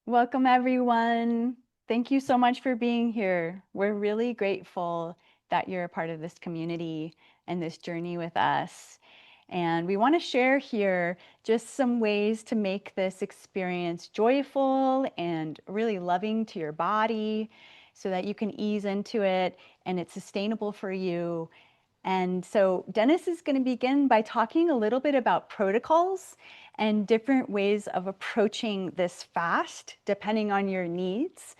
Welcome, everyone. Thank you so much for being here. We're really grateful that you're a part of this community and this journey with us. And we want to share here just some ways to make this experience joyful and really loving to your body so that you can ease into it and it's sustainable for you. And so Dennis is going to begin by talking a little bit about protocols and different ways of approaching this fast, depending on your needs.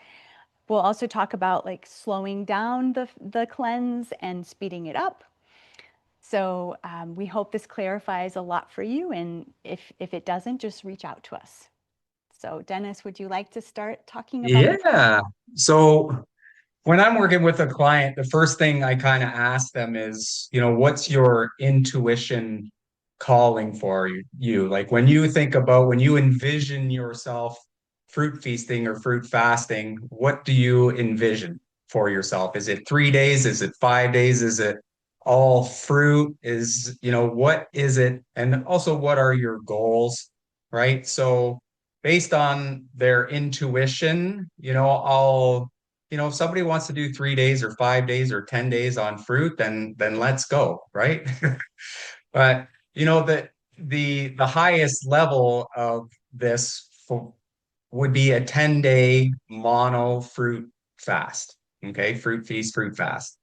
We'll also talk about like slowing down the cleanse and speeding it up. So we hope this clarifies a lot for you. And if it doesn't, just reach out to us. So Dennis, would you like to start talking about the Yeah. So when I'm working with a client, the first thing I kind of ask them is, what's your intuition calling for you? Like when you think about, when you envision yourself fruit feasting or fruit fasting, what do you envision for yourself? Is it 3 days? Is it 5 days? Is it all fruit? What is it? And also, what are your goals? Right. So, based on their intuition, if somebody wants to do 3 days or 5 days or 10 days on fruit, then let's go, right? But the highest level of this would be a 10-day mono fruit fast. Okay, fruit feast, fruit fast.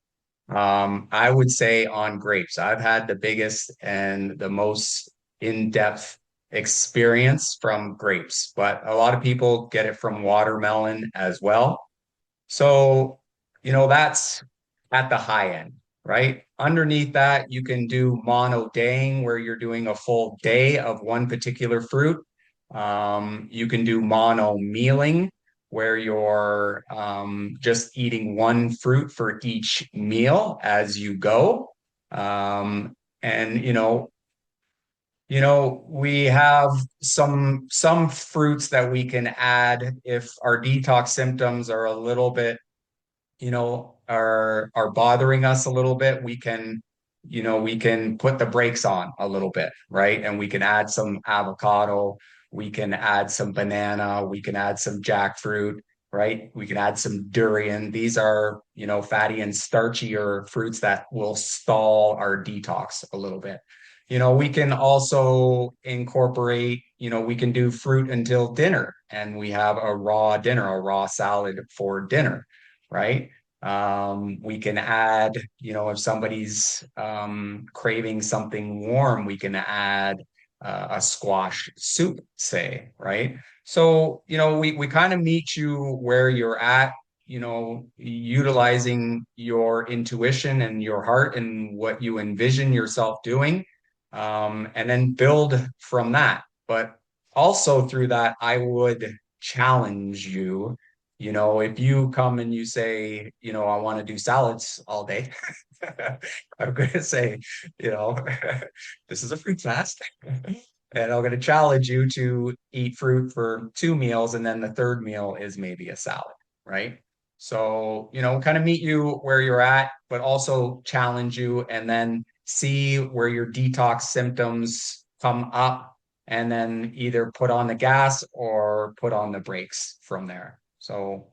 I would say on grapes. I've had the biggest and the most in-depth experience from grapes, but a lot of people get it from watermelon as well. So, that's at the high end, right? Underneath that, you can do mono daying, where you're doing a full day of one particular fruit. You can do mono mealing, where you're just eating one fruit for each meal as you go. And we have some fruits that we can add if our detox symptoms are a little bit, are bothering us a little bit. We can put the brakes on a little bit, right? And we can add some avocado, we can add some banana, we can add some jackfruit, right? We can add some durian. These are, fatty and starchier fruits that will stall our detox a little bit. We can also incorporate, we can do fruit until dinner, and we have a raw dinner, a raw salad for dinner, right? We can add, if somebody's craving something warm, we can add a squash soup, say, right? So, we kind of meet you where you're at, utilizing your intuition and your heart and what you envision yourself doing, and then build from that. But also through that, I would challenge you. If you come and you say, I want to do salads all day, I'm going to say, you know, this is a fruit fast. And I'm going to challenge you to eat fruit for 2 meals, and then the third meal is maybe a salad, right? So, kind of meet you where you're at, but also challenge you and then see where your detox symptoms come up, and then either put on the gas or put on the brakes from there. So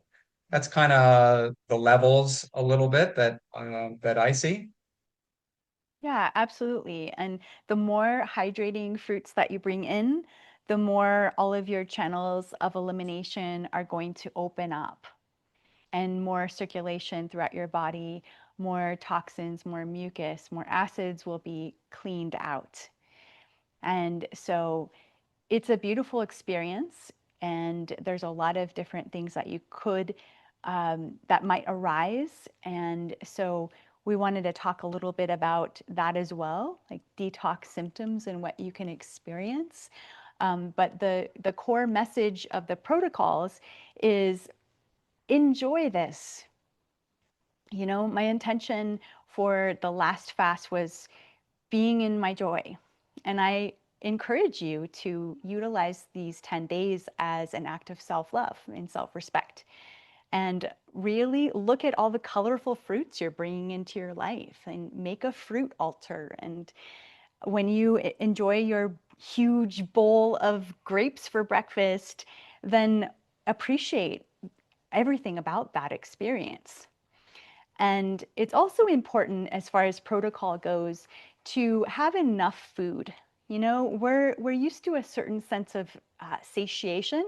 that's kind of the levels a little bit that I see. Yeah, absolutely. And the more hydrating fruits that you bring in, the more all of your channels of elimination are going to open up and more circulation throughout your body, more toxins, more mucus, more acids will be cleaned out. And so it's a beautiful experience. And there's a lot of different things that you could, that might arise. And so we wanted to talk a little bit about that as well, like detox symptoms and what you can experience. But the core message of the protocols is enjoy this. You know, my intention for the last fast was being in my joy. And I encourage you to utilize these 10 days as an act of self love and self respect. And really look at all the colorful fruits you're bringing into your life and make a fruit altar. And when you enjoy your huge bowl of grapes for breakfast, then appreciate everything about that experience. And it's also important as far as protocol goes to have enough food. You know, we're used to a certain sense of satiation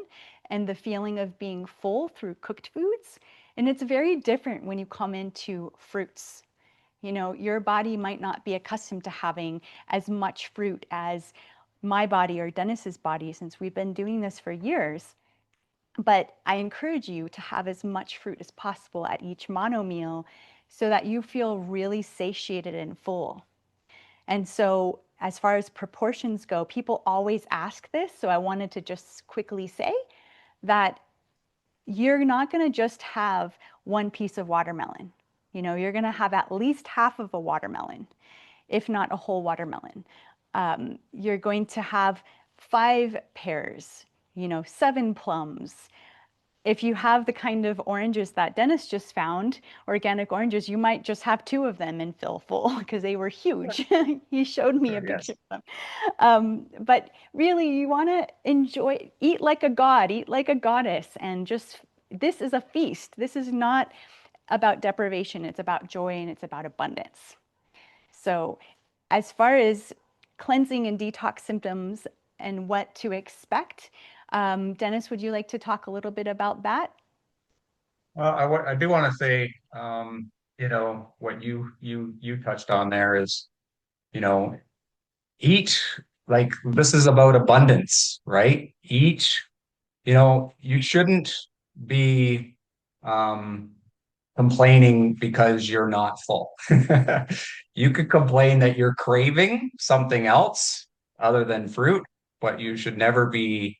and the feeling of being full through cooked foods. And it's very different when you come into fruits. You know, your body might not be accustomed to having as much fruit as my body or Dennis's body since we've been doing this for years. But I encourage you to have as much fruit as possible at each mono meal so that you feel really satiated and full. And so, as far as proportions go, people always ask this. So, I wanted to just quickly say that you're not going to just have one piece of watermelon. You know, you're going to have at least half of a watermelon, if not a whole watermelon. You're going to have 5 pears, you know, 7 plums, if you have the kind of oranges that Dennis just found, organic oranges, you might just have 2 of them and feel full because they were huge. He showed me a Sure, picture yes. of them. But really, you want to enjoy, eat like a god, eat like a goddess, and just this is a feast. This is not about deprivation, it's about joy and it's about abundance. So, as far as cleansing and detox symptoms and what to expect, Dennis, would you like to talk a little bit about that? Well, I do want to say, what you touched on there is, you know, eat like this is about abundance, right? Eat, you shouldn't be um complaining because you're not full. You could complain that you're craving something else other than fruit, but you should never be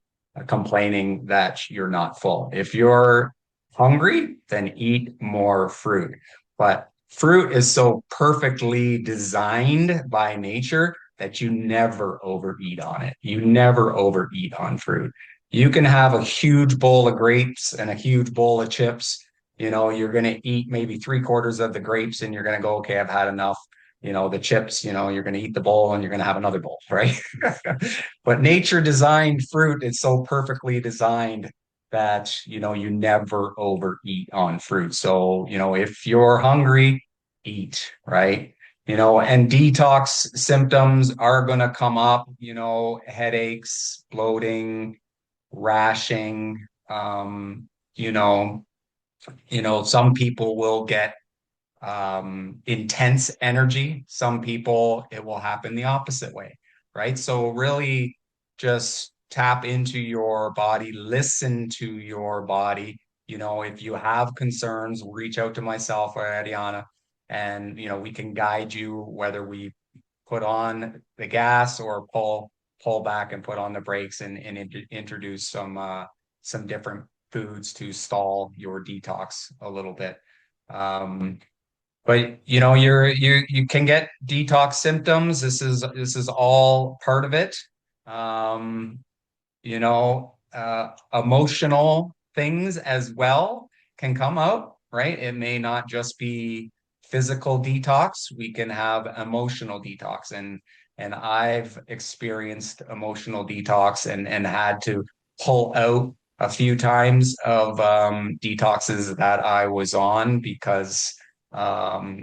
complaining that you're not full. If you're hungry, then eat more fruit. But fruit is so perfectly designed by nature that you never overeat on it. You never overeat on fruit. You can have a huge bowl of grapes and a huge bowl of chips. You're going to eat maybe 3/4 of the grapes and you're going to go, okay, I've had enough. The chips, you're going to eat the bowl and you're going to have another bowl, right? But nature designed fruit, it's so perfectly designed that, you never overeat on fruit. So, if you're hungry, eat, right? And detox symptoms are going to come up, headaches, bloating, rashing, you know, some people will get intense energy. Some people, it will happen the opposite way, right? So really just tap into your body, listen to your body. If you have concerns, reach out to myself or Ariana, and we can guide you whether we put on the gas or pull back and put on the brakes and introduce some different foods to stall your detox a little bit. Um, but you can get detox symptoms. This is all part of it. Um, Emotional things as well can come out, right? It may not just be physical detox. We can have emotional detox, and I've experienced emotional detox and had to pull out a few times of detoxes that I was on because I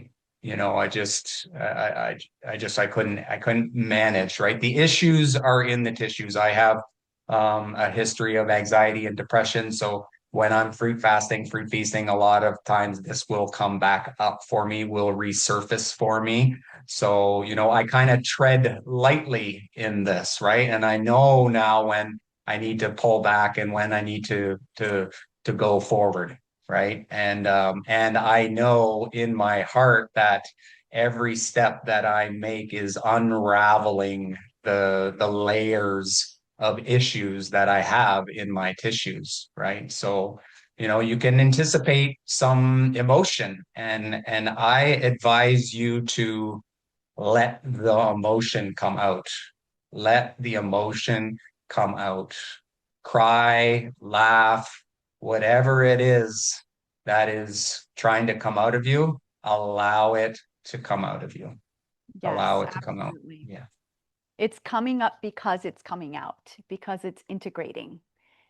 couldn't manage, right? The issues are in the tissues. I have a history of anxiety and depression. So when I'm fruit feasting, a lot of times this will come back up for me, will resurface for me. So, I kind of tread lightly in this, right? And I know now when I need to pull back and when I need to go forward, right? And I know in my heart that every step that I make is unraveling the layers of issues that I have in my tissues, right? So, you can anticipate some emotion and I advise you to let the emotion come out. Let the emotion come out. Cry, laugh, whatever it is that is trying to come out of you, allow it to come out of you. Allow Yes, it to come out. absolutely. Yeah. It's coming up because it's coming out, because it's integrating.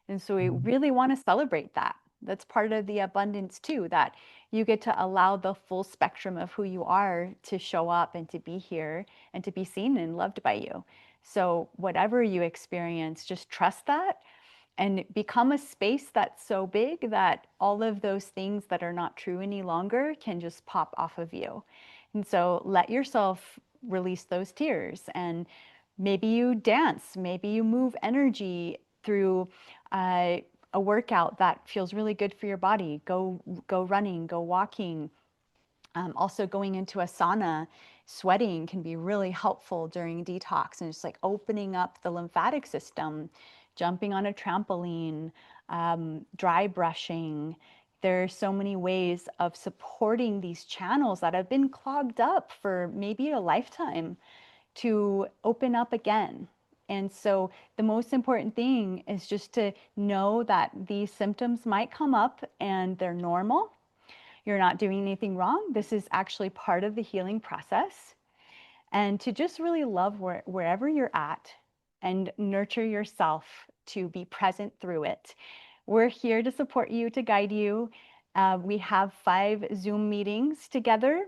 And so we Mhm. really want to celebrate that. That's part of the abundance too, that you get to allow the full spectrum of who you are to show up and to be here and to be seen and loved by you. So, whatever you experience, just trust that and become a space that's so big that all of those things that are not true any longer can just pop off of you. And so let yourself release those tears, and maybe you dance, maybe you move energy through uh, a workout that feels really good for your body. Go running, go walking, also, going into a sauna, sweating can be really helpful during detox and just like opening up the lymphatic system, jumping on a trampoline, dry brushing. There are so many ways of supporting these channels that have been clogged up for maybe a lifetime to open up again. And so, the most important thing is just to know that these symptoms might come up and they're normal. You're not doing anything wrong. This is actually part of the healing process. And to just really love wherever you're at and nurture yourself to be present through it. We're here to support you, to guide you. We have 5 Zoom meetings together,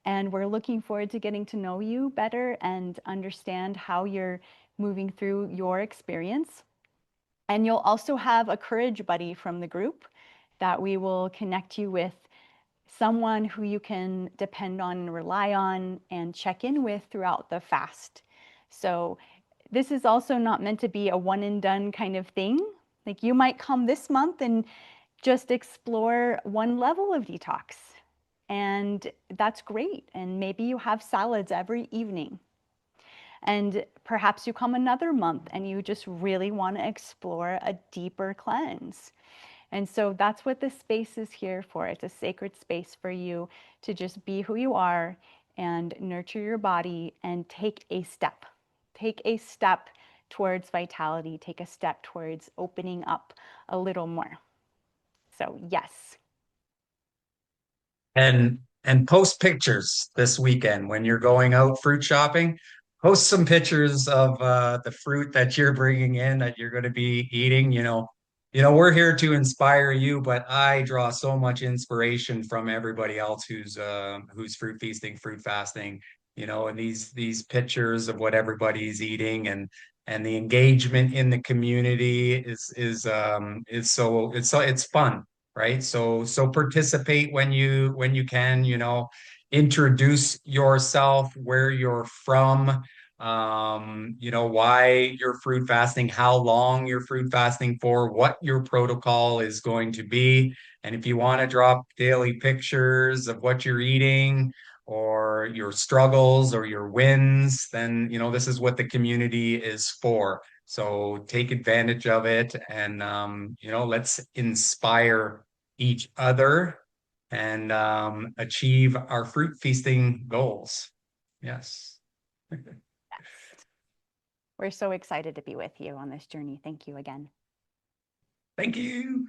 and we're looking forward to getting to know you better and understand how you're moving through your experience. And you'll also have a courage buddy from the group that we will connect you with, someone who you can depend on and rely on and check in with throughout the fast. So, this is also not meant to be a one and done kind of thing. Like, you might come this month and just explore one level of detox, and that's great. And maybe you have salads every evening. And perhaps you come another month and you just really want to explore a deeper cleanse. And so that's what this space is here for. It's a sacred space for you to just be who you are and nurture your body and take a step. Take a step towards vitality, take a step towards opening up a little more. So, yes. And post pictures this weekend when you're going out fruit shopping. Post some pictures of the fruit that you're bringing in that you're going to be eating. We're here to inspire you, but I draw so much inspiration from everybody else who's fruit feasting, fruit fasting. And these pictures of what everybody's eating and the engagement in the community is it's fun, right? So participate when you can, introduce yourself, where you're from, why you're fruit fasting, how long you're fruit fasting for, what your protocol is going to be. And if you want to drop daily pictures of what you're eating or your struggles or your wins, then this is what the community is for. So take advantage of it and let's inspire each other and achieve our fruit feasting goals. Yes. Yes. We're so excited to be with you on this journey. Thank you again. Thank you.